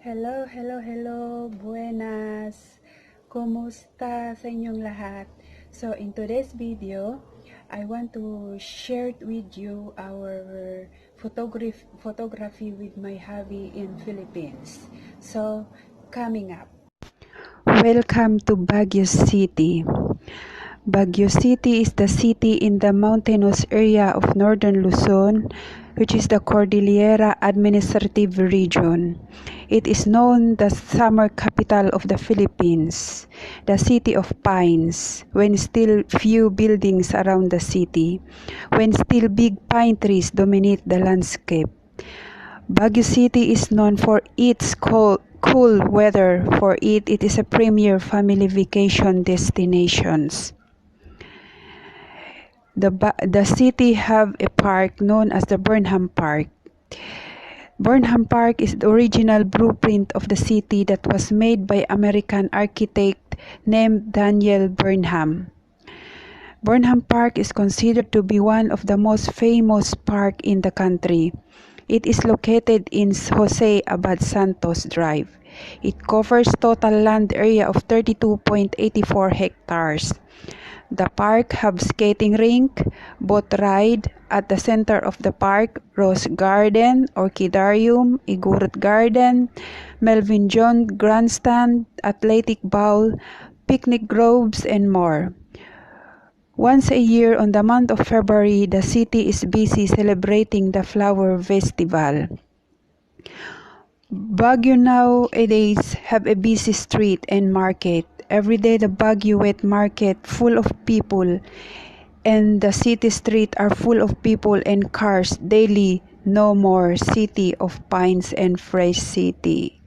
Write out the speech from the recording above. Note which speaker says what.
Speaker 1: Hello, hello, hello, buenas. Kumusta sa inyong lahat? So, in today's video, I want to share with you our photography with my hobby in Philippines. So, coming up. Welcome to Baguio City. Baguio City is the city in the mountainous area of northern Luzon, which is the Cordillera Administrative Region. It is known the summer capital of the Philippines, the city of pines, when still few buildings around the city, when still big pine trees dominate the landscape. Baguio City is known for its cool weather. For it is a premier family vacation destinations. The city have a park known as the Burnham Park. Burnham Park is the original blueprint of the city that was made by American architect named Daniel Burnham. Burnham Park is considered to be one of the most famous park in the country. It is located in Jose Abad Santos Drive. It covers total land area of 32.84 hectares. The park have skating rink, boat ride, at the center of the park, Rose Garden, Orchidarium, Igurut Garden, Melvin John Grandstand, Athletic Bowl, picnic groves, and more. Once a year on the month of February, the city is busy celebrating the Flower Festival. Baguio nowadays have a busy street and market. Every day the Baguio wet market full of people, and the city street are full of people and cars daily. No more city of pines and fresh city.